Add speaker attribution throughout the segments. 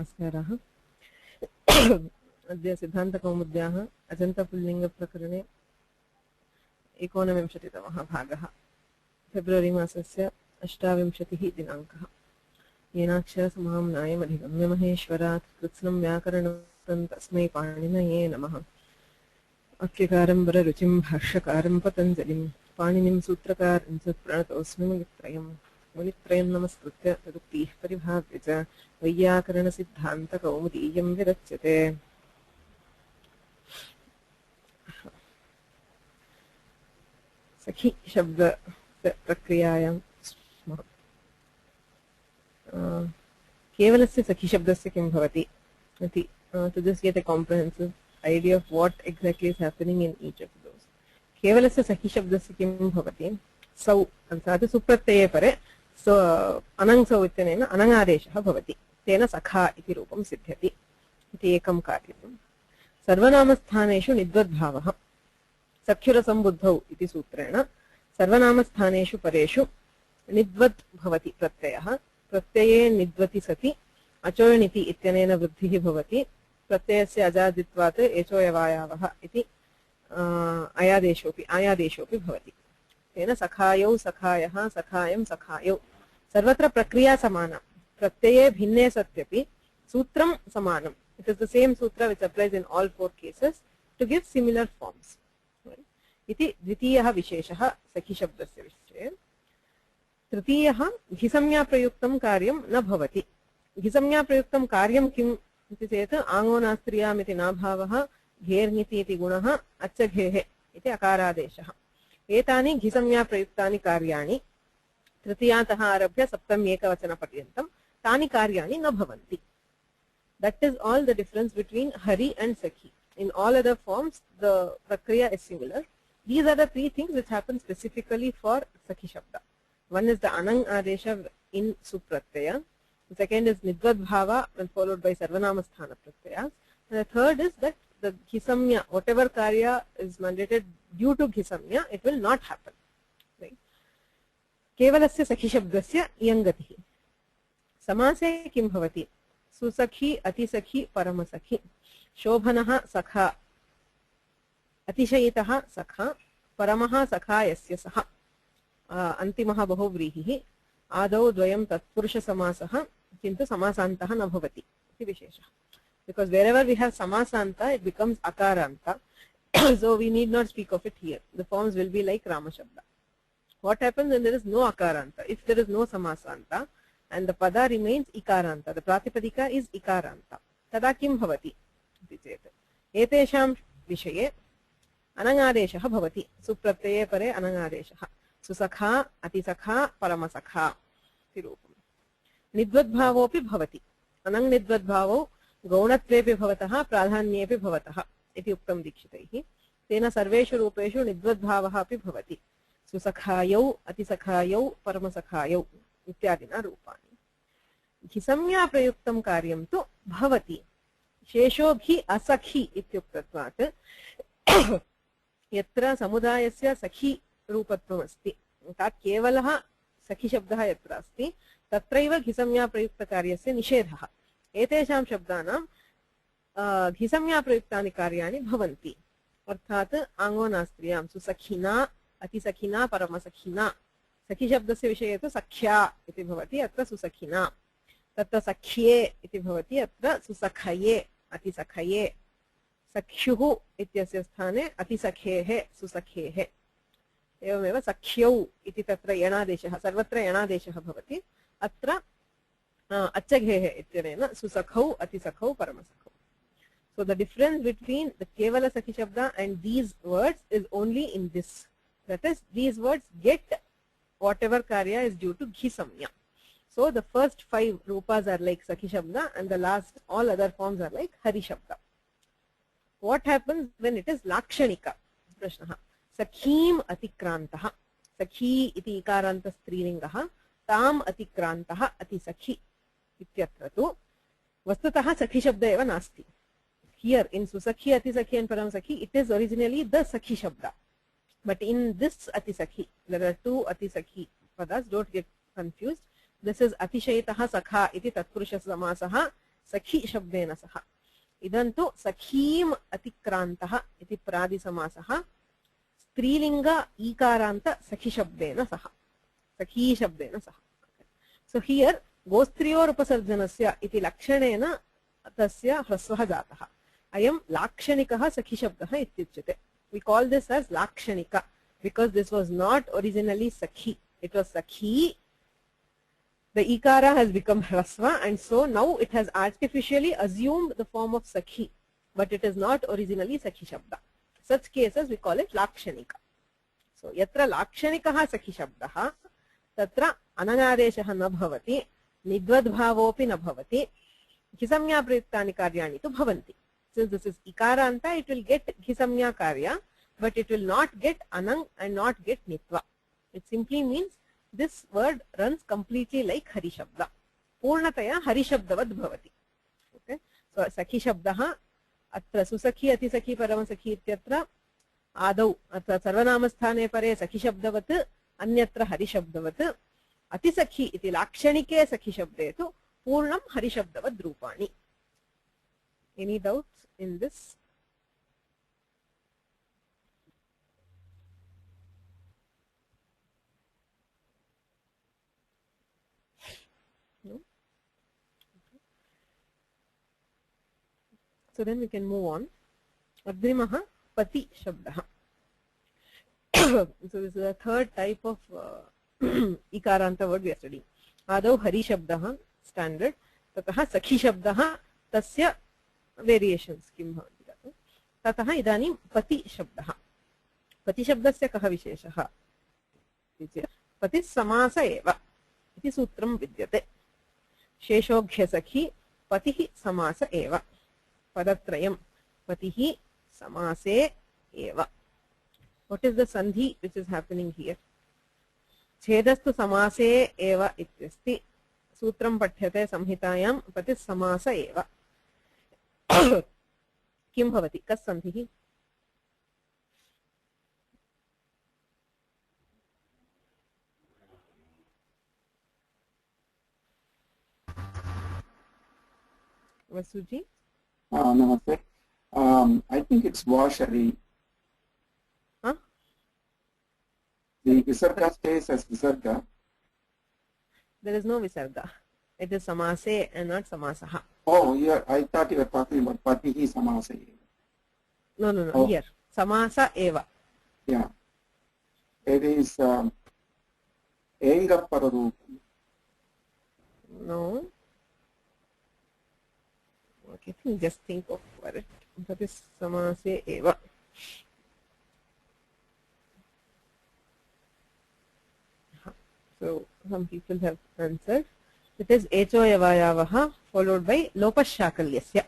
Speaker 1: नमस्कारः। अद्य सिद्धान्तकौमुद्याः अजन्ता पुल्लिङ्गप्रकरणे 19तमः भागः। फेब्रुवरी मासस्य 28 दिनाङ्कः। येनाक्षरसमाम्नायमधिगम्य महेश्वरात् कृत्स्नं व्याकरणं तस्मै पाणिनये नमः। वाक्यकारं वररुचिं भाष्यकारं पतञ्जलिं पाणिनिं सूत्रकारं च प्रणतोऽस्मि मुनित्रयं नमस्कृत्य तदुक्तिः परिभाव्य च वैयाकरणसिद्धान्तकौमुदीयं विरच्यते। सखी शब्द प्रक्रियायां स्मः। केवलस्य सखी शब्दस्य किं भवति इति to just get a comprehensive idea of what exactly is happening in each of those. केवलस्य सखी शब्दस्य किं भवति? सौ अर्थात् सुप्रत्यये परे अनङ्सौ इत्यनेन अनङादेशः भवति। तेन सखा इति रूपं सिद्ध्यति इति एकं कार्यं। सर्वनामस्थानेषु निद्वद्भावः सख्युरसम्बुद्धौ इति सूत्रेण सर्वनामस्थानेषु परेषु निद्वत् भवति प्रत्ययः। प्रत्यये निद्वति सति अचोयणिति इत्यनेन वृद्धिः भवति। प्रत्ययस्य अजादित्वात् एचोयवायावः इति आयादेशोऽपि भवति। तेन सखायौ सखायः सखायं सखायौ सर्वत्र प्रक्रिया समाना। प्रत्यये भिन्ने सत्यपि सूत्रं समानम्. It is the same sutra which applies in all four cases to give similar forms. इति द्वितीयः विशेषः सखी शब्दस्य विषये। तृतीयः घिसंज्ञा प्रयुक्तं कार्यं न भवति। घिसंज्ञा प्रयुक्तं कार्यं किम् इति चेत् आङ्गो नास्त्रियाम् इति नाभावः घेर्ङिति इति गुणः अच्छघेः इति अकारादेशः। एतानि घिसंज्ञा प्रयुक्तानि कार्याणि तृतीयातः आरभ्य सप्तमी एकवचनपर्यन्तं तानि कार्याणि न भवन्ति. That is all the difference between Hari and Sakhi. In all other forms, the prakriya is similar. These are the three things which happen specifically for Sakhi Shabda. One is the Anang Adesha in Supratyaya. The second is Nidvad Bhava and followed by Sarvanamasthana Pratyaya. And the third is that the Ghisamya, whatever karya is mandated due to Ghisamya, it will not happen. Right? केवलस्य सखी शब्दस्य इयं गतिः। समासे किं भवति? सुसखी अतिसखी परमसखी शोभनः सखा अतिशयितः सखा परमः सखा यस्य सः अन्तिमः बहुव्रीहिः आदौ द्वयं तत्पुरुषसमासः किन्तु समासान्तः न भवति इति विशेषः. Because wherever we have samasanta, it becomes akaranta. So we need not speak of it here. The forms will be like Rama Shabda. What happens when there is no akaranta? If there is no samasanta and the pada remains ikaranta, the pratipadika is ikaranta. Tada kim bhavati? Etesham vishaye anangadeshah bhavati. Supratyaya pare anangadeshah. Susakha, atisakha, paramasakha. Nidvadbhavopi bhavati. Anang nidvadbhavo गौणत्वेपि भवतः प्राधान्येपि भवतः इति उक्तं दीक्षितैः। तेन सर्वेषु रूपेषु निद्वद्भावः अपि भवति। सुसखायौ अतिसखायौ परमसखायौ इत्यादिना रूपाणि। घिसंज्ञा प्रयुक्तं कार्यं तु भवति। शेषो घि असखी इत्युक्तत्वात् यत्र समुदायस्य सखी रूपत्वमस्ति अर्थात् केवलः सखी शब्दः यत्र अस्ति तत्रैव घिसंज्ञा प्रयुक्तकार्यस्य निषेधः। एतेषां शब्दानां घिसंज्ञा प्रयुक्तानि कार्याणि भवन्ति। अर्थात् आङ्गो नास्त्रियां सुसखिना अतिसखिना परमसखिना सखी शब्दस्य विषये तु सख्या इति भवति अत्र सुसखिना तत्र सख्ये इति भवति अत्र सुसखये अतिसखये सख्युः इत्यस्य स्थाने अतिसखेः सुसखेः एवमेव सख्यौ इति तत्र यणादेशः सर्वत्र यणादेशः भवति अत्र अच्छघेः इत्यनेन सुसखौ अतिसखौ परमसखौ. So the difference between the kevala sakhi shabda and these words is only in this. That is, these words get whatever karya is due to ghisamya. So the first 5 rupas are like sakhi shabda and the last all other forms are like hari shabda. What happens when it is lakshanika? Prashnaha. Sakhim atikrantah. Sakhi iti ikaranta strilingah. Tam atikrantah atisakhi. इत्यत्र तु वस्तुतः सखी शब्द एव नास्ति. Here in Susakhi, Atisakhi and Paramasakhi, it is originally the Sakhi Shabda. But in this Atisakhi, there are 2 Atisakhi padas, don't get confused. This is Atishayitaha Sakha iti Tatpurusha Samasaha सखी शब्देन सह इदं तु सखीम् अतिक्रान्तः इति प्रादिसमासः स्त्रीलिंग ईकारान्त सखी शब्देन सह सखी शब्देन सह सो हियर गोस्त्रियोर उपसर्जनस्य इति लक्षणेन तस्य ह्रस्वः जातः अयं लाक्षणिकः सखी शब्दः इत्युच्यते we call this as lakshanika because this was not originally sakhi, it was sakhi. The ikara has become hrasva and so now it has artificially assumed the form of sakhi, but it is not originally sakhi shabda. Such cases we call it lakshanika. So yatra lakshanikah sakhi shabdah tatra anangadeshah na bhavati nidvadbhavopi na bhavati ghisamya prayuktani karyani tu bhavanti. Since this is ikaranta, it will get ghisamya karya, but it will not get anang and not get nitva. It simply means this word runs completely like hari shabda. Purnataya hari shabdavad bhavati. Okay. So sakhi shabdah atra susakhi atisakhi paramasakhi ityatra adau atra sarvanamasthane pare sakhi shabdavat anyatra hari shabdavat atisakhi iti lakshanike sakhi shabde tu purnam hari shabdavad rupani. Any doubts in this? No? Okay. So then we can move on. Agrimaha pati shabdaha. So this is the third type of ikaranta word we are studying. Adau hari shabdaha standard. Tataha sakhi shabdaha tasya variations किं भवन्ति तत् ततः इदानीं पति शब्दः पति शब्दस्य कः विशेषः इति पति समास एव इति सूत्रं विद्यते शेषोघ्यसखी पतिः समास एव पदत्रयं पतिः समासे एव. What is the sandhi which is happening here? छेदस्तु समासे एव इत्यस्ति सूत्रं पठ्यते संहितायां पतिः समास एव. किं भवति कस् सन्धिः Vasuji?
Speaker 2: Namaste. I think it's washari.
Speaker 1: Huh?
Speaker 2: The visarga stays as visarga.
Speaker 1: There is no visarga. It is samase and not samasaha.
Speaker 2: Oh, yeah. I thought you were talking about patihi samasa.
Speaker 1: No, no, no.
Speaker 2: Oh.
Speaker 1: Here. Samasa eva.
Speaker 2: Yeah. It is enga pararu.
Speaker 1: No. Okay, just think of it. That is samase eva. So some people have answered. It is echo yavayavaha followed by lopashakalyasya.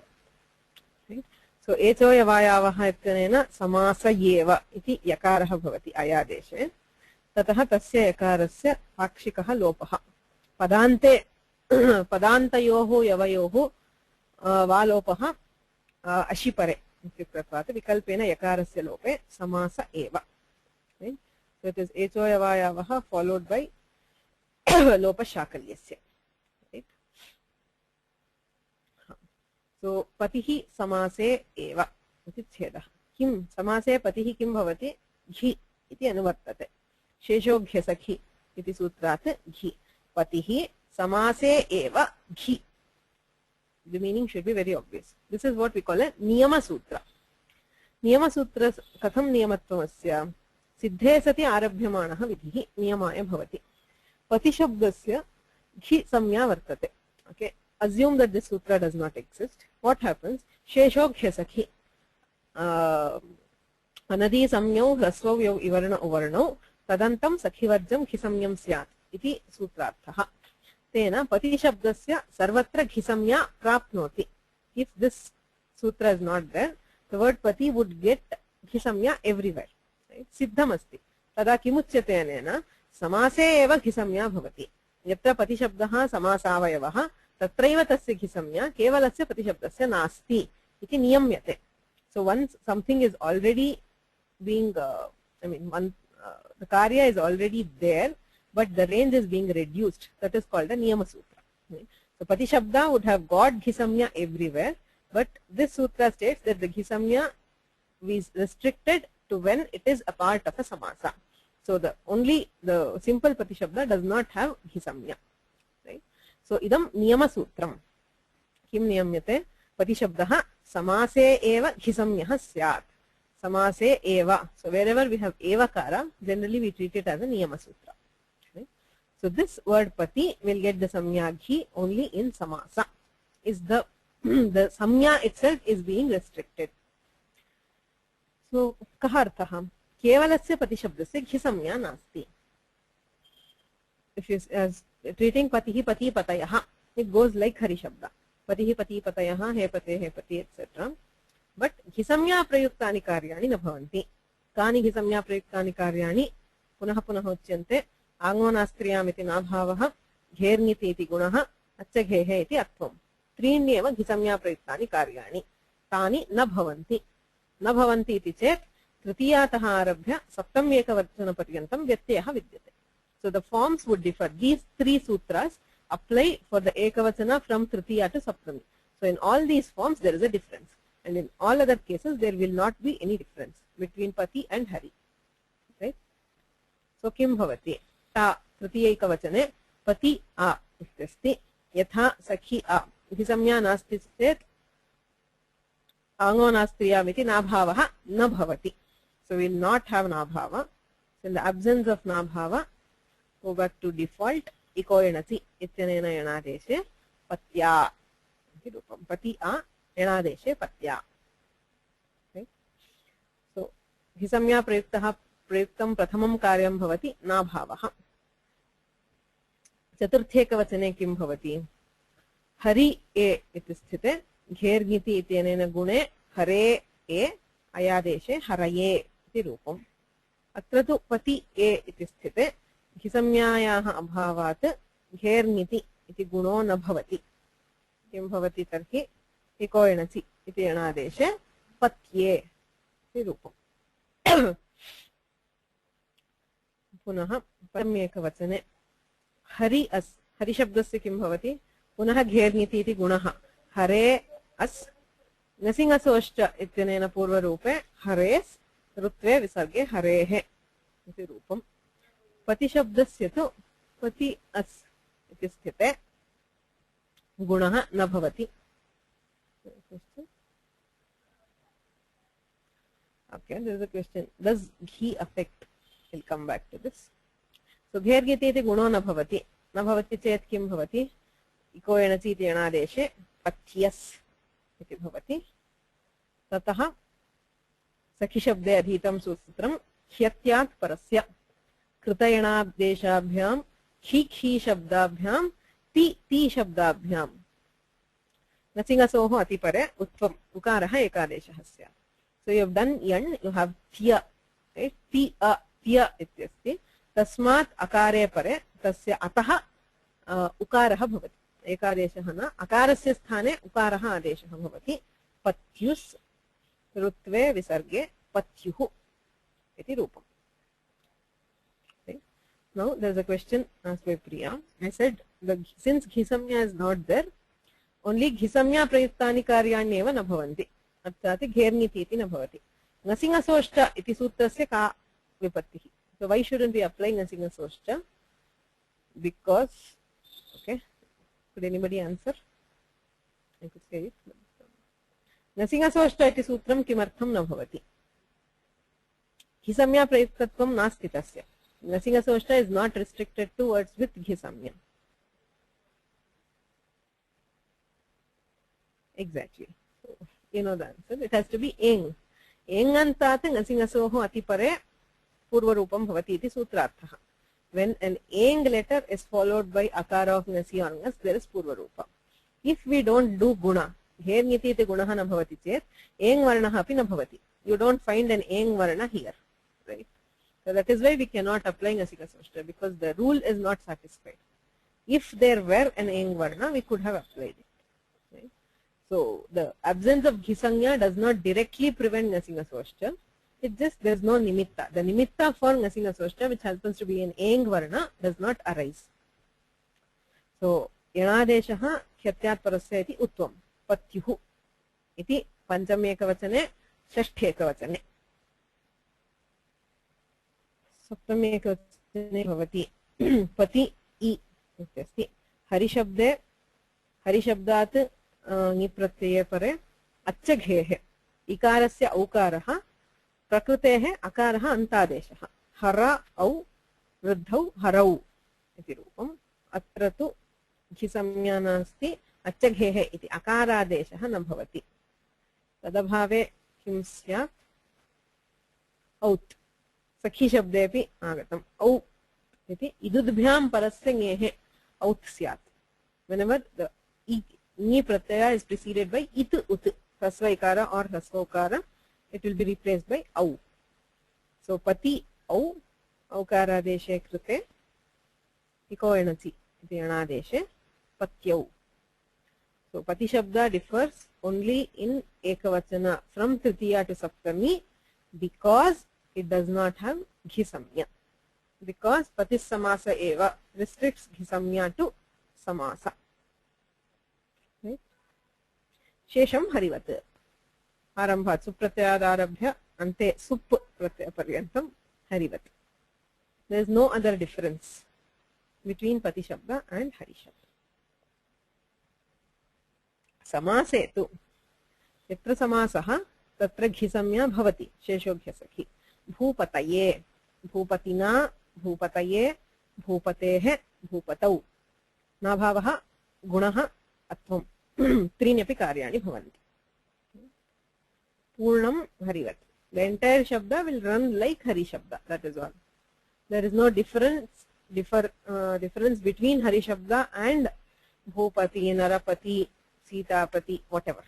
Speaker 1: Right? So echo yavayavaha ityanena samasa yeva iti yakarah bhavati ayadeshe. Tatah tasya yakarasya pakshikah lopaha. Padante padantayoho yavayoho valopaha ashipare ityuktvatvat vikalpena yakarasya lope samasa eva. Right? So it is echo yavayavaha followed by lopashakalyasya. So patihi samase eva iti chhedah. Kim samase patihi kim bhavati ghi iti anuvartate. Sheshoghyasakhi iti sutrat ghi. Patihi samase eva ghi. The meaning should be very obvious. This is what we call a niyama sutra. Niyama sutra katham niyamatvamasya siddhe sati arabhyamanah vidhihi niyamaya bhavati. Pati shabdasya ghi samya vartate. Okay. Assume that this sutra does not exist. What happens? Sheshoghyasakhi anadi samyau hrasvavyau ivarna uvarnau tadantam sakhivarjam khisamyam syat iti sutrarthah. Tena pati shabdasya sarvatra khisamya prapnoti. If this sutra is not there, the word pati would get khisamya everywhere. Right? Siddham asti. Tada kimuchyate anena samase eva khisamya bhavati. Yatra pati shabdah samasavayavah tatraiva tasya khisamya kevalasya pati shabdasya nasti iti niyamyate. So once something is already being the karya is already there, but the range is being reduced, that is called a niyama sutra. Right? So Pati Shabda would have got Ghisamya everywhere, but this sutra states that the Ghisamya is restricted to when it is a part of a samasa. So only the simple Pati Shabda does not have Ghisamya. Right? So idam niyama sutram. Kim niyamyate? Pati Shabdaha samase eva Ghisamyaha syat. Samase eva. So wherever we have evakara, generally we treat it as a niyama sutra. Right? So this word Pati will get the samya ghi only in samasa. Is the samya itself is being restricted. So kaha arthaha? Kevalasya Pati Shabdasya Ghisamya nasti. If you as treating Patihi Pati Patayaha, it goes like Hari Shabda. Patihi Pati Patayaha, He Pati, etc. But Ghisamya Prayuktani Karyani na bhavanti. Kani Ghisamya Prayuktani Karyani punaha uchyante Angonastriyam iti nabhavaha Gherniti iti gunaha Achaghehe iti attvam. Trinyeva Ghisamya Prayuktani Karyani. Tani na bhavanti. Na bhavanti iti chet Tritiyataha arabhya saptam ekavachana paryantam vyatyaha vidyate. So the forms would differ. These three sutras apply for the ekavachana from tritiya to saptami. So in all these forms there is a difference, and in all other cases there will not be any difference between Pati and Hari. Right? So kim bhavati? Ta tritiya ekavachane Pati a ityasti yatha sakhi a. Ghisamya nasti chet Angonastriyam iti nabhavaha na bhavati. So we will not have nabhava. So in the absence of nabhava, go back to default. Iko enati ityanena enadeshe patya. Pati a enadeshe patya. Okay. So Ghisamya prayuktam prathamam karyam bhavati nabhavaha. Chaturthekavachane kim bhavati? Hari e iti sthite Ghergiti ityanena gune hare e ayadeshe haraye iti rupam. Atra tu Pati e iti sthite Ghisamyayaha abhavat Gherniti iti guno na bhavati. Kim bhavati tarhi iko enasi iti enadeshe patye iti rupam. Punaha paramyekavachane Hari as. Hari shabdasya kim bhavati? Punaha Gherniti iti gunaha. Hare as Nasingasoscha ityanena purva rupe hares rutve visarge harehe iti rupam. Pati shabdasya tu Pati as iti sthite gunaha na bhavati. Okay, there is a question. Does ghi affect? We'll come back to this. So ghergiti iti guno na bhavati. Na bhavati chet kim bhavati? Iko enachi iti enadeshe patyas iti bhavati. Tataha sakhi shabde adhitam sutram hyatyat parasya कृतयणादेशाभ्याम खी शब्दाभ्याम ती शब्दाभ्याम नसिंगसोह अतिपरे उत्वम उकारः एकादेशः स्यात्. So you have done yan, you have thya, right? Thya इत्यस्ति. तस्मात् अकारे परे तस्य अतः उकारः भवति. एकादेशः न अकारस्य स्थाने उकारः आदेशः भवति. पत्युस् ऋत्वे विसर्गे पत्युः इति रूपम्. Now there is a question asked by Priya. I said since Ghisamya is not there, only Ghisamya prayuktani karyanyeva na bhavanti. Arthati Gherniti iti na bhavati. Nasingasoscha iti sutrasya ka vipattihi. So why shouldn't we apply Nasingasoscha? Because, okay, could anybody answer? I could say it. Nasingasoscha iti sutram kimartham na bhavati. Ghisamya prayuktatvam nasti tasya. Nasingasoscha is not restricted to words with Ghisamya. Exactly. So, you know the answer. It has to be eng. Eng antat nasingasoho atipare purva rupam bhavati iti sutrarthaha. When an eng letter is followed by akara of nasi or ngas, there is purva rupa. If we don't do guna, gherniti iti gunaha na bhavati chet, eng varnaha api na bhavati. You don't find an eng varna here, right? So that is why we cannot apply Nasingasoscha, because the rule is not satisfied. If there were an eng varna, we could have applied it. Right? So the absence of Ghisanya does not directly prevent Nasingasoscha. It just there is no nimitta. The nimitta for Nasingasoscha, which happens to be an eng varna, does not arise. So Yanadeshaha ह्यत्यात् परस्य इति उत्वम् पत्युः इति पञ्चमे एकवचने षष्ठे एकवचने सप्तमे एकवचने भवति पति इ इत्यस्ति हरिशब्दे हरिशब्दात् ङि प्रत्यये परे अच्छघेः इकारस्य औकारः प्रकृतेः अकारः अन्तादेशः हर औ वृद्धौ हरौ इति रूपम् अत्र तु घिसंज्ञा नास्ति अच्छघेः इति अकारादेशः न भवति तदभावे किं स्यात् औत् सखी शब्देपि आगतम् औ इति इदुद्भ्यां परस्य ङेः औत् स्यात् whenever the ङि pratyaya is preceded by it ut hrasva ikara or hrasva ukara it will be replaced by au so pati au aukaradeshe krute iko enati iti anadeshe patyau so pati shabda differs only in ekavachana from tritiya to saptami because it does not have ghisamya because patis samasa eva restricts ghisamya to samasa right शेषं हरिवत् आरम्भात् सुप्रत्ययादारभ्य अन्ते सुप् प्रत्ययपर्यन्तं हरिवत् there is no other difference between pati shabda and hari shabda समासे तु यत्र समासः तत्र घिसंज्ञा भवति शेषोघ्यसखि भूपतये भूपतिना भूपतये भूपतेः भूपतौ नाभावः गुणः अत्वं त्रीण्यपि कार्याणि भवन्ति पूर्णं हरिवत् the entire shabda will run like hari shabda that is all there is no difference between hari shabda and bhupati narapati sitapati whatever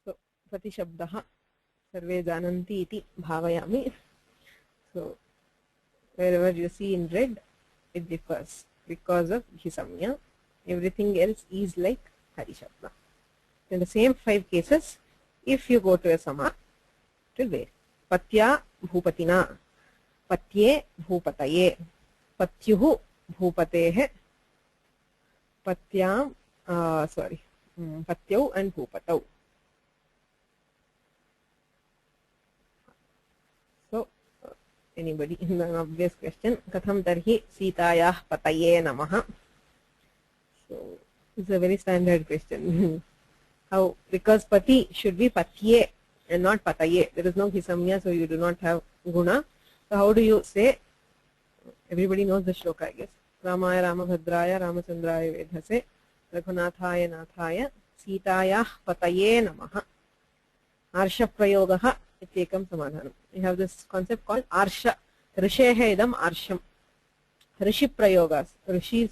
Speaker 1: so pati shabdah sarve jananti iti bhavayami so wherever you see in red it differs because of ghisamya everything else is like hari shabda in the same 5 cases if you go to a sama it will vary patya bhupatina patye bhupataye patyuh bhupateh patyam patyau and bhupatau so anybody in the obvious question katham tarhi sitayah pataye namah so it's a very standard question how because pati should be patye and not pataye there is no ghisamya so you do not have guna so how do you say everybody knows the shloka I guess ramaya ramabhadraya ramachandraya vedhase raghunathaya nathaya sitayah pataye namah arsha prayogah ityekam samadhanam we have this concept called arsha rishehe idam arsham rishi prayogas rishis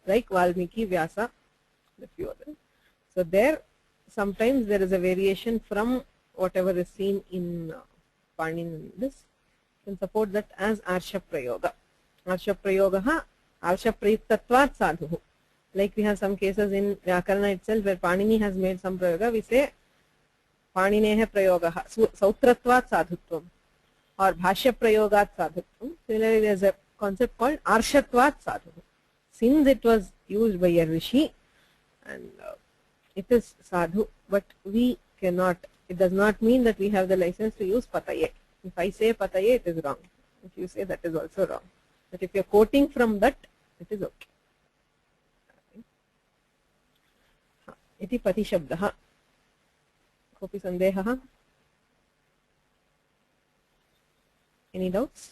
Speaker 1: like Valmiki Vyasa the few others so there sometimes there is a variation from whatever is seen in Panini this can support that as arsha prayoga arsha prayogah arsha prayuktatvat sadhu like we have some cases in Vyakarana itself where Panini has made some prayoga we say Panineha prayogah sautratvat sadhutvam or bhashya prayogat sadhutvam similarly there is a concept called arshatvat sadhu since it was used by a rishi and it is sadhu but we cannot it does not mean that we have the license to use pataye if I say pataye it is wrong if you say that is also wrong but if you are quoting from that it is okay iti pati shabdah kopi sandehah any doubts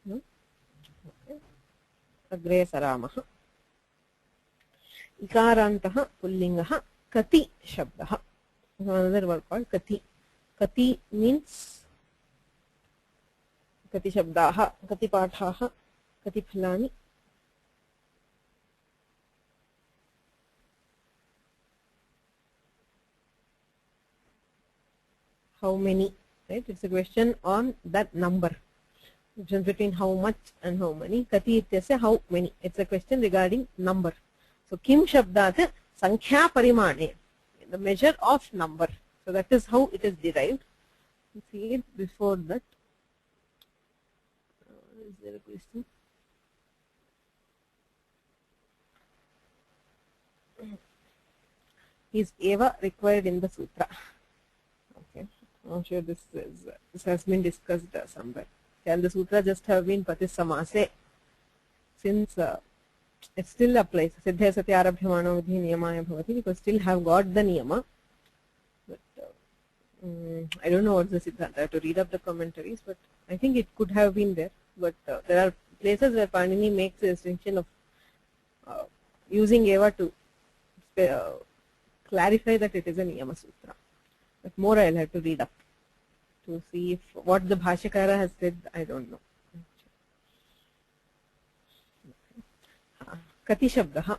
Speaker 1: no okay agre saramah ikarantah pullingah kati shabdah another word called kati kati means kati shabdah kati pathah kati phalani how many right it's a question on that number difference between how much and how many. Kati ityasya how many. It's a question regarding number. So kim shabdat sankhya parimane, the measure of number. So that is how it is derived. Let's see it before that. Is there a question? Is eva required in the sutra? Okay, I'm sure this has been discussed somewhere. Can the sutra just have been pati samase? Since it still applies. Siddhe satya arabhyamano vidhi niyamaya bhavati, because still have got the niyama. But I don't know what's the siddhanta. I have to read up the commentaries, but I think it could have been there. But there are places where Panini makes the distinction of using eva to clarify that it is a niyama sutra. But more I'll have to read up to see if what the Bhashyakara has said. I don't know. Kati shabdaha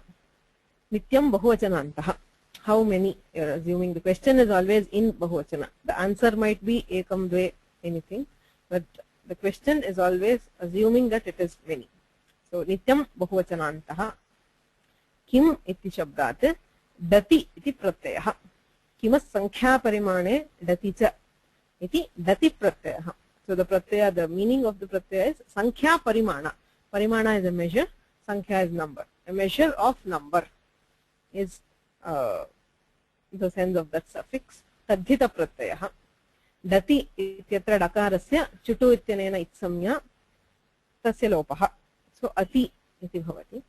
Speaker 1: nityam bahuvachanantaha. How many? You're assuming the question is always in bahuvachana. The answer might be ekam dve anything, but the question is always assuming that it is many. So nityam bahuvachanantaha. Kim iti shabdat dati iti pratyayah. Kimas sankhya parimane dati cha iti dati pratyayah. So the pratyaya, the meaning of the pratyaya is sankhya parimana. Parimana is a measure, sankhya is number. A measure of number is the sense of that suffix. Tadhita pratyayah. Dati ityatra dakarasya chutu ityanena itsamya tasya lopaha. So ati iti bhavati.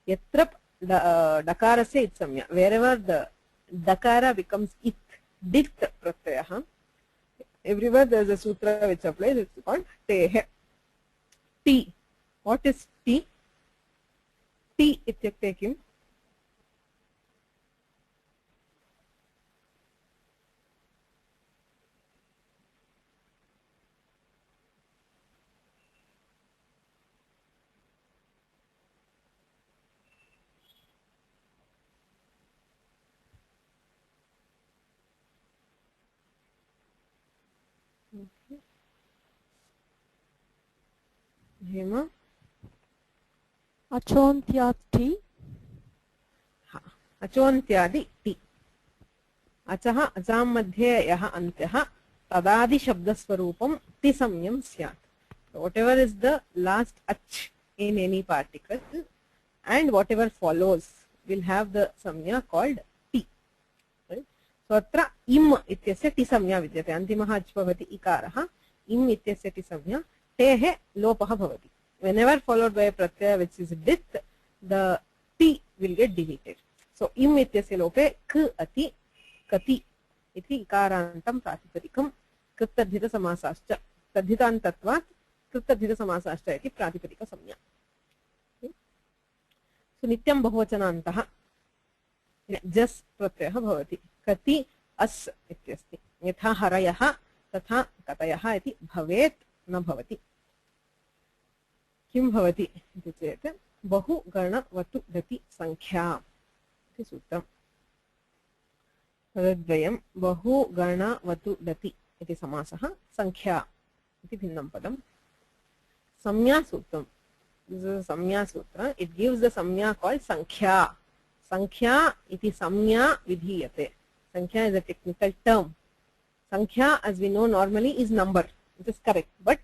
Speaker 1: Yatra dakarasya itsamya. Wherever the dakara becomes it, dit pratyayah. Everywhere there is a sutra which applies. It's called tehe. T. What is T? T ityakte kim? Hema?
Speaker 3: Achontyati.
Speaker 1: Achontyadi ti. Achaha acham madhye yaha antyaha tadadi shabdasvarupam ti samyam syat. So whatever is the last ach in any particle and whatever follows will have the samya called ti. Right? So atra im ityasya ti samya vidyate. Antimaha ach bhavati ikaraha. Im ityasya ti samya tehe lopaha bhavati. Whenever followed by a pratyaya which is dit, the t will get deleted. So im ityasya lope k ati kati iti ikarantam pratipadikam krittadhita samasascha tadhitantatvat krittadhita samasascha iti pratipadika samya. Okay. So nityam bahuvachanantaha jas pratyayah bhavati. Kati as ityasti. Yatha harayaha tatha katayaha iti bhavet na bhavati. Kim bhavati iti chete bahu gana vatu dati sankhya iti sutram. Tadadvayam bahu gana vatu dati iti samasaha sankhya iti bhinnam padam. Samya sutram. This is a samya sutra. It gives the samya called sankhya. Sankhya iti samya vidhiyate. Sankhya is a technical term. Sankhya, as we know normally, is number. It is correct. But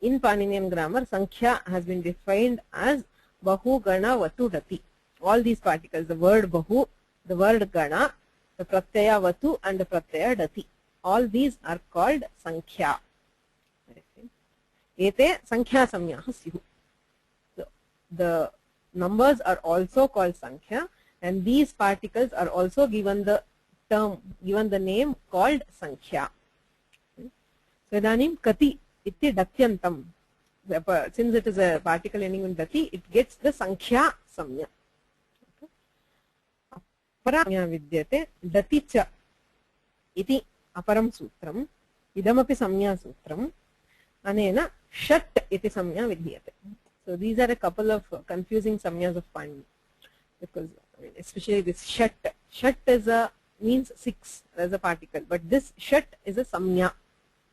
Speaker 1: in Paninian grammar, sankhya has been defined as bahu gana vatu dati. All these particles, the word bahu, the word gana, the pratyaya vatu and the pratyaya dati. All these are called sankhya. Ete sankhya samyaha syuh. The numbers are also called sankhya, and these particles are also given the term, given the name called sankhya. So idanim kati iti datyantam. Since it is a particle ending in dati, it gets the sankhya samya. Apara samya vidyate dati cha iti aparam sutram. Idamapi samya sutram. Anena shat iti samya vidyate. So these are a couple of confusing samyas of Panini, because especially this shat. Shat is a means 6 as a particle, but this shat is a samya.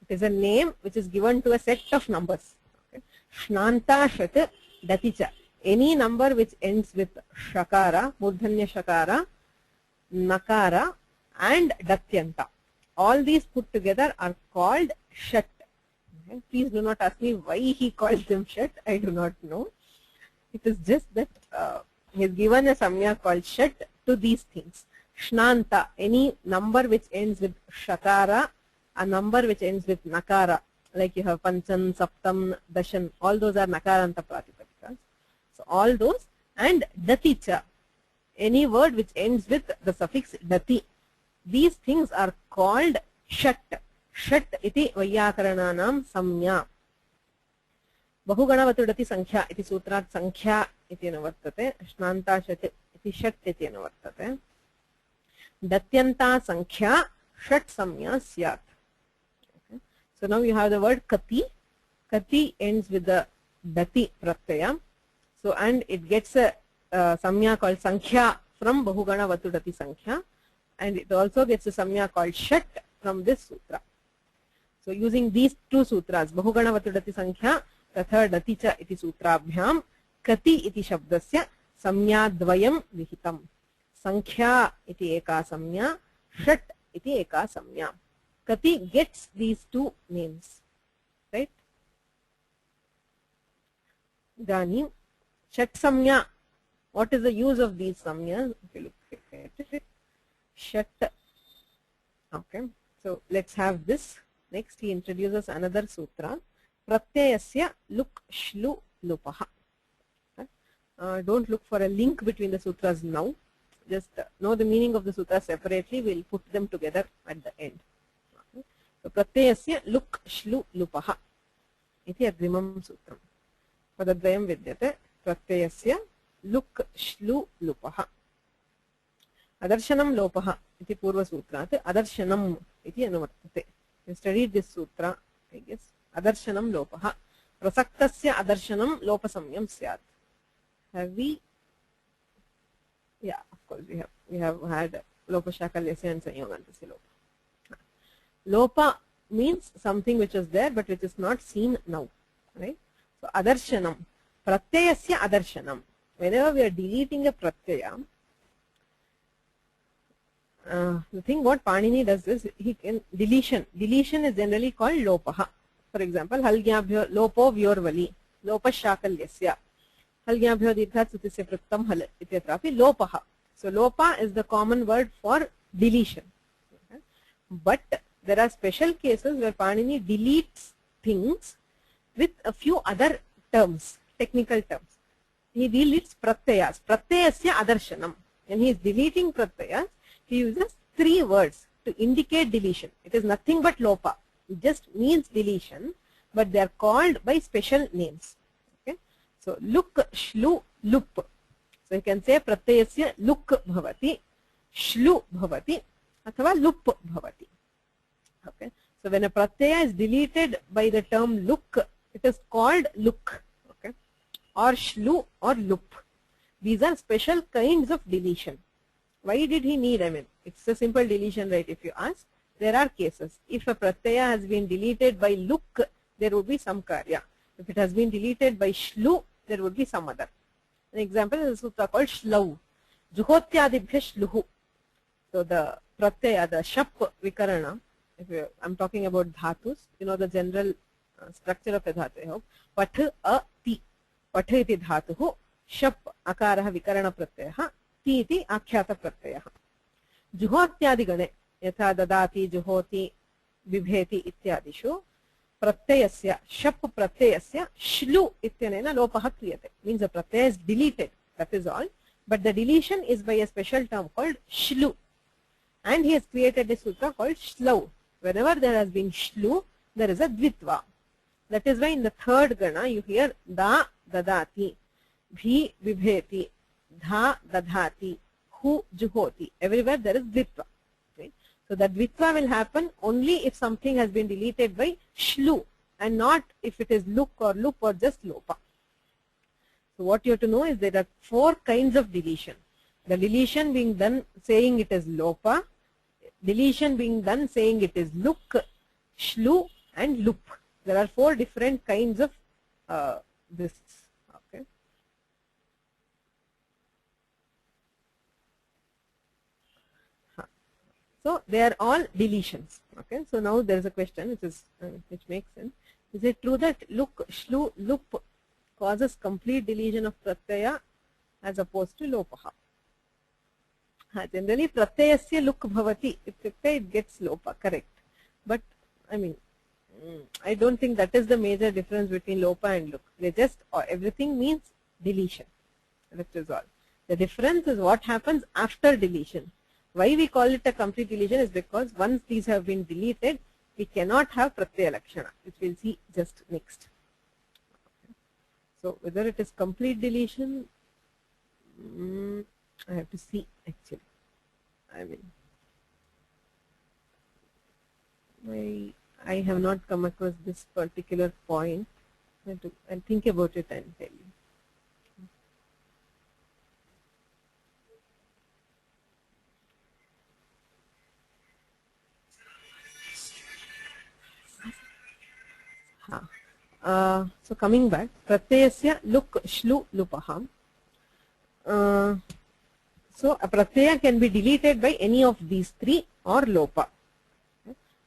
Speaker 1: It is a name which is given to a set of numbers. Okay. Shnanta Shat Daticha. Any number which ends with Shakara, Murdhanya Shakara, Nakara and Datyanta. All these put together are called Shat. Okay. Please do not ask me why he calls them Shat. I do not know. It is just that he has given a samya called Shat to these things. Shnanta, any number which ends with Shakara, a number which ends with Nakara, like you have Panchan, Saptam, Dashan, all those are Nakaranta Pratipadikas. So all those, and Daticha, any word which ends with the suffix Dati. These things are called Shat. Shat iti Vyakarananam samya. Bahuganavatu sankhya iti sutrat sankhya iti navartate. Shnanta Shat iti Shat iti navartate. Datyanta sankhya Shat samya syat. Okay. So now you have the word Kati. Kati ends with the Dati pratyaya. So and it gets a samya called sankhya from Bahuganavatu Dati sankhya. And it also gets a samya called Shat from this sutra. So using these two sutras, Bahuganavatu Dati sankhya, Tatha Daticha iti sutrabhyam, Kati iti shabdasya samya dvayam vihitam. Sankhya iti eka samya, Shat iti eka samya. Kati gets these two names, right? Idani, Shat samya. What is the use of these samyas? If you look at it, Shat. Okay, so let's have this. Next, he introduces another sutra. Pratyayasya luk shlu lupaha. Okay. Don't look for a link between the sutras now. Just know the meaning of the sutra separately. We'll put them together at the end. Okay. So pratyayasya luk shlu lupaha. Iti agrimam sutram. Padadvayam vidyate. Pratyayasya luk shlu lupaha. Adarshanam lopaha iti purva sutrat. Adarshanam iti anuvartate. You studied this sutra, I guess. Adarshanam lopaha. Prasaktasya adarshanam lopasamyam syat. Have we? Yeah, of course we have. We have had lopashakalesya and sanyogantasya lopa. Lopa means something which is there but which is not seen now. Right? So adarshanam. Pratyayasya adarshanam. Whenever we are deleting a pratyaya, the thing what Panini does is he can deletion. Deletion is generally called lopaha. For example, halgyabhyo lopo vyorvali, lopashakalyasya, halgyabhyo dirghat sutisya prittam hal ityatrapi lopaha. So lopa is the common word for deletion. Okay. But there are special cases where Panini deletes things with a few other terms, technical terms. He deletes pratyayas. Pratyayasya adarshanam. When he is deleting pratyayas, he uses three words to indicate deletion. It is nothing but lopa. It just means deletion, but they are called by special names. Okay. So luk, shlu, lup. So you can say pratyayasya luk bhavati, shlu bhavati, athava lup bhavati. Okay. So when a pratyaya is deleted by the term luk, it is called luk. Okay. Or shlu or lup. These are special kinds of deletion. Why did he need? I mean, it's a simple deletion, right? If you ask, there are cases. If a pratyaya has been deleted by luk, there would be some karya. If it has been deleted by shlu, there would be some other. An example is a sutra called shlav. Juhotyadibhya shluhu. So the pratyaya, the shap vikarana, I'm talking about dhatus, you know the general structure of a dhatu, I hope. Patha a ti. Patha iti dhatuhu. Shap akaraha vikarana pratyaha. Ti iti akhyata pratyaha. Juhotyadi yatha dadati, juhoti, bibheti ityadishu pratyayasya, shap pratyayasya shlu ityanena lopaha kriyate. Means the pratyaya is deleted, that is all. But the deletion is by a special term called shlu. And he has created a sutra called shlav. Whenever there has been shlu, there is a dvitva. That is why in the third gana you hear da dadati, bhi bibheti, dha dadhati, hu juhoti. Everywhere there is dvitva. Right? So that dvitva will happen only if something has been deleted by shlu and not if it is luk or lup or just lopa. So what you have to know is there are four kinds of deletion. The deletion being done saying it is lopa, deletion being done saying it is luk, shlu and lup. There are four different kinds of this. Okay. So they are all deletions. Okay. So now there is a question which makes sense. Is it true that luk, shlu, lup causes complete deletion of pratyaya as opposed to lopaha? Generally pratyayasya luk bhavati, it gets lopa, correct. But I mean, I don't think that is the major difference between lopa and luk. They just, everything means deletion. That is all. The difference is what happens after deletion. Why we call it a complete deletion is because once these have been deleted, we cannot have pratyaya lakshana, which we'll see just next. Okay. So whether it is complete deletion, I have to see actually. I mean, I have not come across this particular point. I'll think about it and tell you. So coming back, pratyayasya luk, shlu, lupaha. So a pratyaya can be deleted by any of these three or lopa.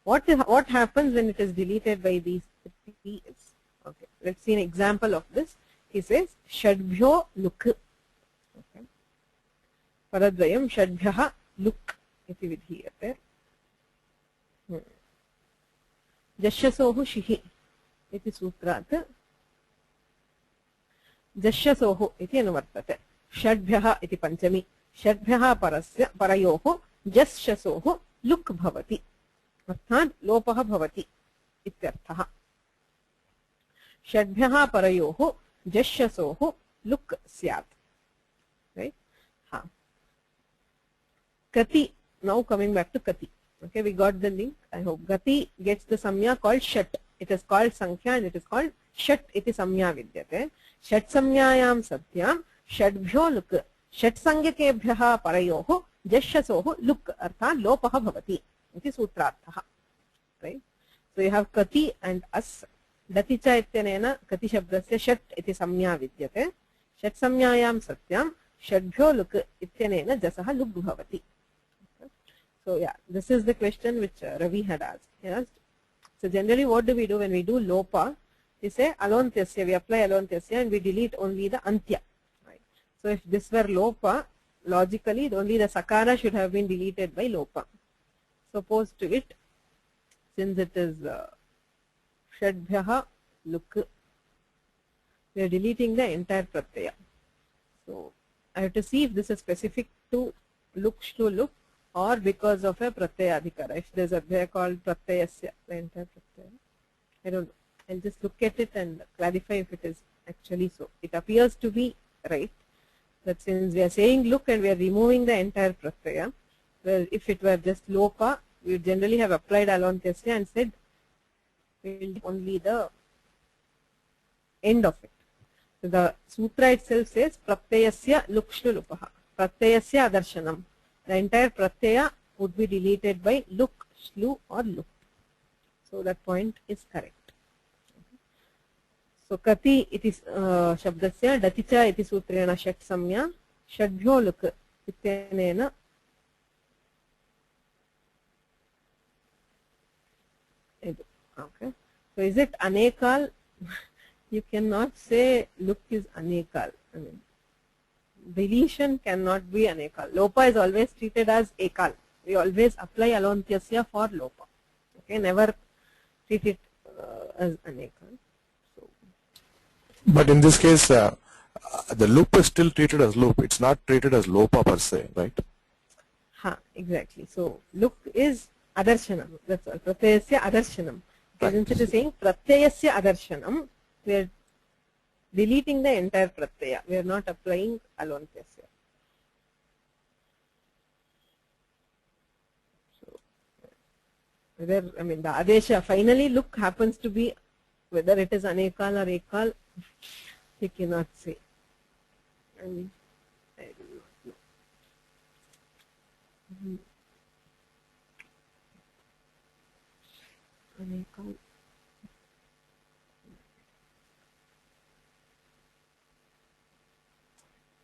Speaker 1: What happens when it is deleted by these three is, okay, let's see an example of this. He says shadbhyo luk. Okay. Paradvayam shadbhyaha luk iti vidhiyate. Jasyasohu shihi iti sutrat jasyasohu iti anuvartate. Shadbhyaha iti panchami. Shadbhyaha parasya parayoho jasyasohu luk bhavati. अर्थात लोपः भवति इत्यर्थः. षड्भ्यः परयोः जश्यसोः लुक् स्यात्. Right? Kati. Now coming back to Kati. Okay, we got the link. I hope Gati gets the samya called Shat. It is called Sankhya and it is called Shat iti samya vidyate. Shat samyayam satyam षड्भ्यो लुक्. षट् संज्ञकेभ्यः परयोः जश्यसोः लुक् अर्थात लोपः भवति. Iti sutraartha. Right? So you have kati and as. Dati cha ityanena kati shabdasya shat iti samya vidyate. Shat samyayam satyam षड्भ्यो luk ityanena jasaha luk bhavati. Okay. So yeah, this is the question which Ravi had asked. He asked. So generally what do we do when we do lopa? We say alontyasya, we apply alontyasya and we delete only the antya. Right? So if this were lopa, logically only the sakara should have been deleted by lopa. Opposed to it, since it is shadbhyaha luk, we are deleting the entire pratyaya. So I have to see if this is specific to luk, shlu, luk, or because of a pratyaya adhikara. If there is a adhyaya called pratyayasya, the entire pratyaya, I don't know. I'll just look at it and clarify if it is actually so. It appears to be right that since we are saying luk and we are removing the entire pratyaya, well, if it were just lopa, we would generally have applied alontyasya and said we will only the end of it. So the sutra itself says pratyayasya luk shlu lupaha. Pratyayasya adarshanam. The entire pratyaya would be deleted by luk, shlu or luk. So that point is correct. So kati iti shabdasya daticha iti sutrena shat samya shadbhyo luk ityanena. Okay. So is it anekal? You cannot say look is anekal. I mean, deletion cannot be anekal. Lopa is always treated as ekal. We always apply alontyasya for lopa. Okay, never treat it as anekal. So,
Speaker 3: but in this case, the loop is still treated as loop. It's not treated as lopa per se, right?
Speaker 1: Exactly. So look is adarshanam. That's all. Pratyayasya adarshanam. Because since it is saying pratyayasya adarshanam, we are deleting the entire pratyaya. We are not applying alontyasya. So whether, I mean, the adesha finally look happens to be whether it is anekal or ekal, you cannot say. I mean, I do not know. Anekal.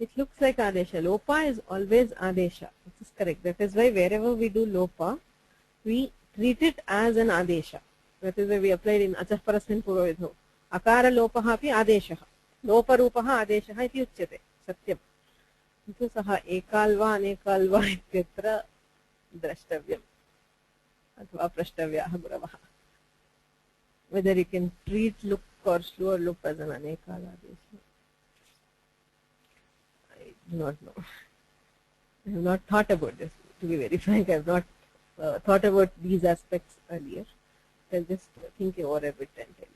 Speaker 1: It looks like adesha. Lopa is always adesha. This is correct. That is why wherever we do lopa, we treat it as an adesha. That is why we applied in achah parasmin purvavidho. Akara lopaha api adeshah. Lopa rupaha adeshah iti uchyate. Satyam. किन्तु सः एकाल्वा अनेकाल्वा इत्यत्र द्रष्टव्यम् अथवा प्रष्टव्याः गुरवः. Whether you can treat look or shlu or loop as an anekal adesha, I do not know. I have not thought about this. To be very frank, I have not thought about these aspects earlier. I'll just think over a bit and tell you.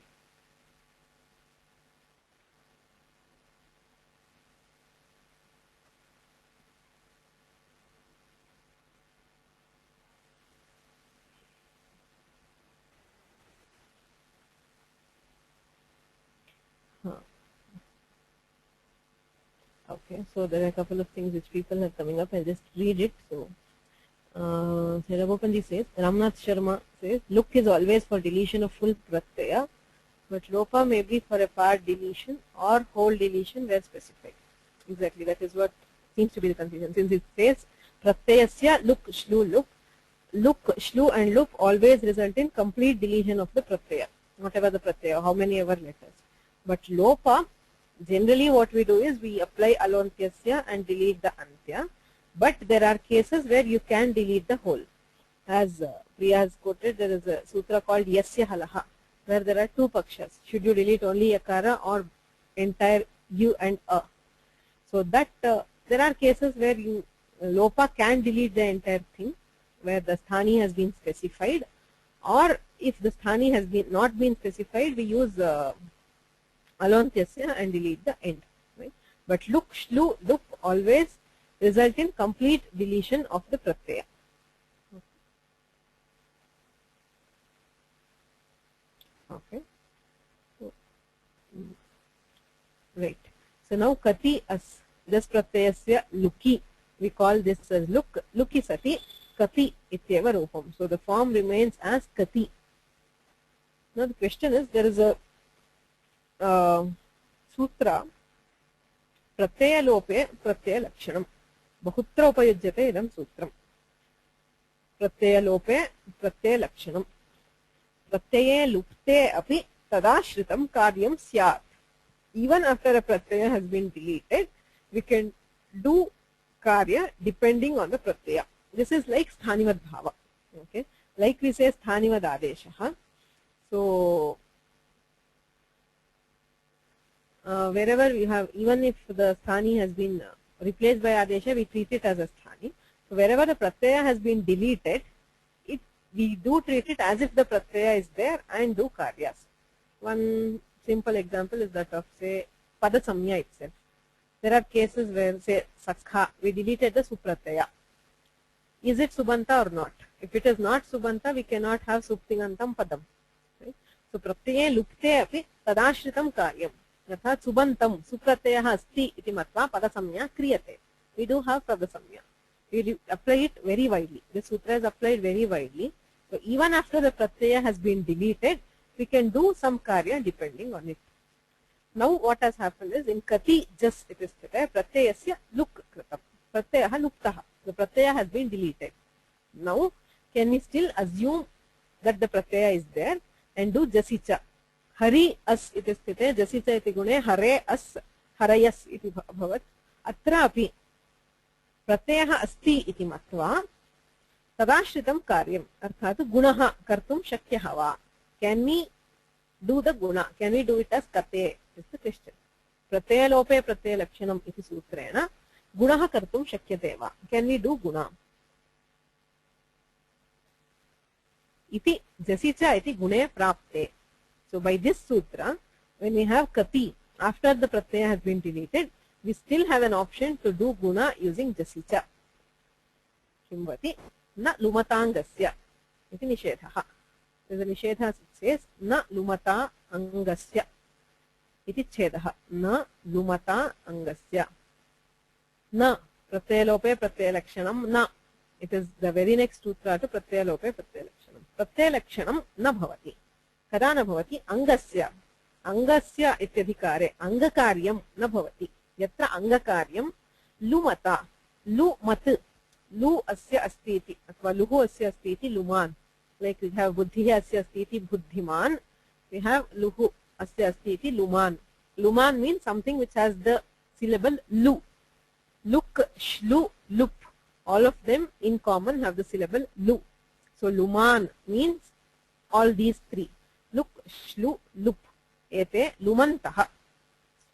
Speaker 1: Okay, so there are a couple of things which people have coming up. I'll just read it. So, Serabopanji says, Ramnath Sharma says, look is always for deletion of full pratyaya, but lopa may be for a part deletion or whole deletion where specified. Exactly, that is what seems to be the confusion. Since it says, pratyayasya look, shlu, look, shlu and loop always result in complete deletion of the pratyaya, whatever the pratyaya, how many ever letters. But lopa, generally what we do is we apply alontyasya and delete the antya, but there are cases where you can delete the whole. As Priya has quoted, there is a sutra called yasya halaha, where there are two pakshas. Should you delete only yakara or entire u and a? So that there are cases where you lopa can delete the entire thing, where the sthani has been specified, or if the sthani has not been specified, we use alontyasya and delete the end. Right? But look, shlu, look always result in complete deletion of the pratyaya. Okay. So, right. So now kati as this pratyayasya luki. We call this as look, luki sati kati ityeva rupam. So the form remains as kati. Now the question is, there is a Sutra pratyaya lope pratyaya lakshanam bahutra upayujyate idam sutram. Pratyaya lope pratyaya lakshanam pratyaye lupte api tadashritam karyam syat. Even after a pratyaya has been deleted, we can do karya depending on the pratyaya. This is like sthanivad bhava. Okay, like we say sthanivad adesha. So wherever we have, even if the sthani has been replaced by adesha, we treat it as a sthani. So wherever the pratyaya has been deleted, we do treat it as if the pratyaya is there and do karyas. One simple example is that of, say, pada samya itself. There are cases where, say, sakha, we deleted the supratyaya. Is it subanta or not? If it is not subanta, we cannot have suptingantam padam. Right? So pratyaye lupte api tadashritam karyam. Yatha subantam supratyayah asti iti matva padasamya kriyate. We do have padasamya. We apply it very widely. This sutra is applied very widely. So even after the pratyaya has been deleted, we can do some karya depending on it. Now what has happened is, in kati just it is pratyayasya luk kritam. Pratyayaha luktaha. The pratyaya has been deleted. Now can we still assume that the pratyaya is there and do jasicha? Hari as iti sthite jasicha iti gune hare as harayas iti bhavat. Atra api pratyayaha asti iti matva tadashritam karyam arthat gunaha kartum shakyaha va. Can we do the guna? Can we do it as kate? Is the question. Pratyaya lope pratyaya lakshanam iti sutrena gunaha kartum shakyate va. Can we do guna? Iti jasicha iti gune prapte. So by this sutra, when we have kati, after the pratyaya has been deleted, we still have an option to do guna using jasicha. Kimbati na lumatangasya iti nishedha. There is a nishedha, it says na lumata angasya iti chedha. Na lumata angasya. Na pratyaya lope pratyaya lakshanam na. It is the very next sutra to pratyaya lope pratyaya lakshanam. Pratyaya lakshanam na bhavati. Kada na bhavati angasya. Angasya ityadhikare angakaryam na bhavati. यत्र अङ्गकार्यं लुमता लुमत् लु अस्य अस्ति इति अथवा लुः अस्य अस्ति इति लुमान् like we have बुद्धिः अस्य अस्ति इति बुद्धिमान् we have लुः अस्य अस्ति इति लुमान् luman means something which has the syllable lu luk shlu lup all of them in common have the syllable lu so luman means all these three luk shlu lup ete lumantah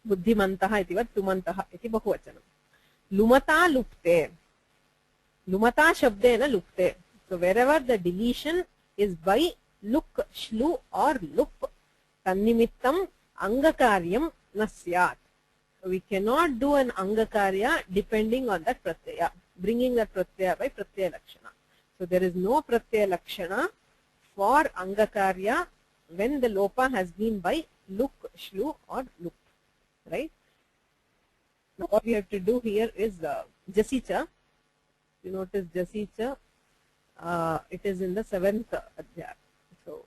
Speaker 1: buddhimantah iti vat lumantah iti bahuvachanam lumata lupte lumata shabdena lupte so wherever the deletion is by luk shlu or lup tannimittam angakaryam na syat. We cannot do an angakarya depending on that pratyaya, bringing that pratyaya by pratyaya lakshana. So there is no pratyaya lakshana for angakarya when the lopa has been by luk, shlu or lup, right? Now what we have to do here is jasicha. You notice jasicha, it is in the 7th adhyaya. So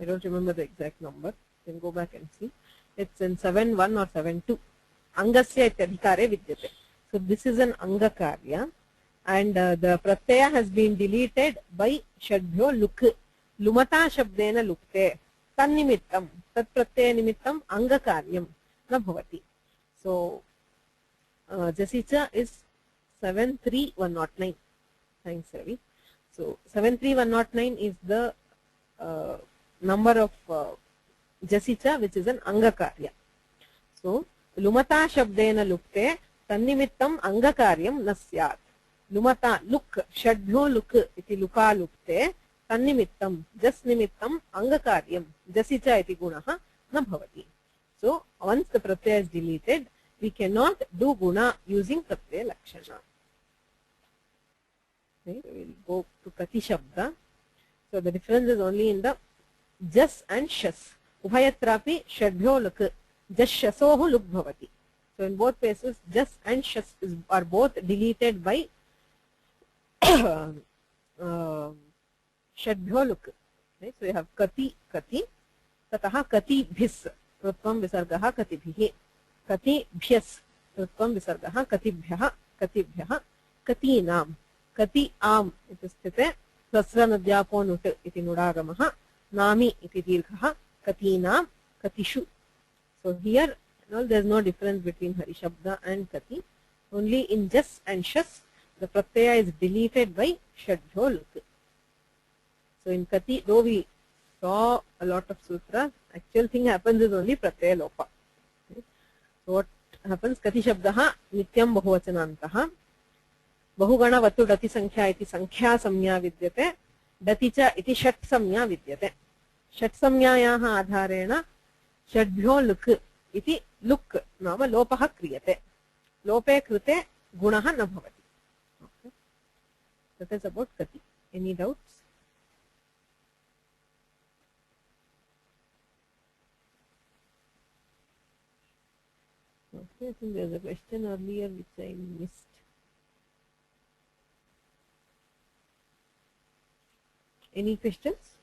Speaker 1: I don't remember the exact number. You can go back and see. It's in 7.1 or 7.2. Angasya ityadhikare vidyate. So this is an angakarya and the pratyaya has been deleted by shadbhyo luk. Lumata shabdena lukte. Tannimittam. Tat pratyaya nimittam angakaryam na bhavati. So jasicha is 73109. Thanks, Ravi. So 73109 is the number of jasicha which is an angakarya. So lumata shabdena lukte tannimittam angakaryam na syat. Lumata luk shadbhyo luk iti luka lukte tannimittam just nimittam angakaryam jasicha iti gunaha na bhavati. So once the pratyaya is deleted, we cannot do guna using pratyaya lakshana. Okay, we will go to kati shabda. So the difference is only in the jas and shas. Ubhayatrapi shadbhyo luk jas shasohu luk bhavati. So in both places jas and shas are both deleted by shadbhyo luk. Okay, so you have kati kati tataha kati bhis trutvam visargaha katibhihi kati bhyas trutvam visargaha katibhyaha katibhyaha katinam kati am iti sthite sasra nadyapo nut iti nudagamaha nami iti dirghaha katinam katishu. So here there is no difference between hari shabda and kati. Only in jas and shas the pratyaya is deleted by shadbhyo luk. So in kati, though we saw a lot of sutras, actual thing happens is only pratyaya lopa. Okay. So what happens? Kati shabdaha nityam bahuvachanantaha bahugana vatu dati sankhya iti sankhya samya vidyate dati cha iti shat samya vidyate. Shat samyayaha adharena shadbhyo luk iti luk nama lopaha kriyate. Lope krite gunaha na bhavati. Okay. That is about kati. Any doubts? Okay, I think there is a question earlier which I missed. Any questions?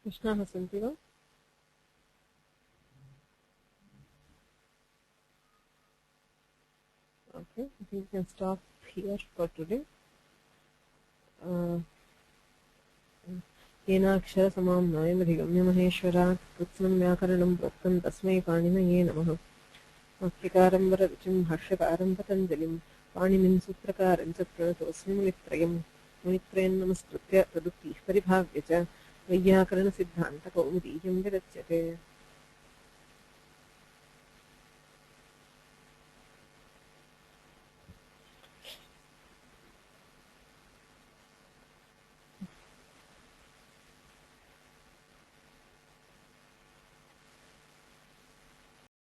Speaker 1: Krishna Santi va? Okay, I think we can stop here for today. Yenakshara samam nayamrigamya maheshwara krutsnam vyakaranam praptam tasmai paninaye namaha. Vakyakaram varavichim harshakaram patanjalim paninim sutrakaram satpranatosmi munitrayam munitrayan namaskritya praduktih paribhavya cha वैयाकरण सिद्धांत कौमुदीयं विरच्यते.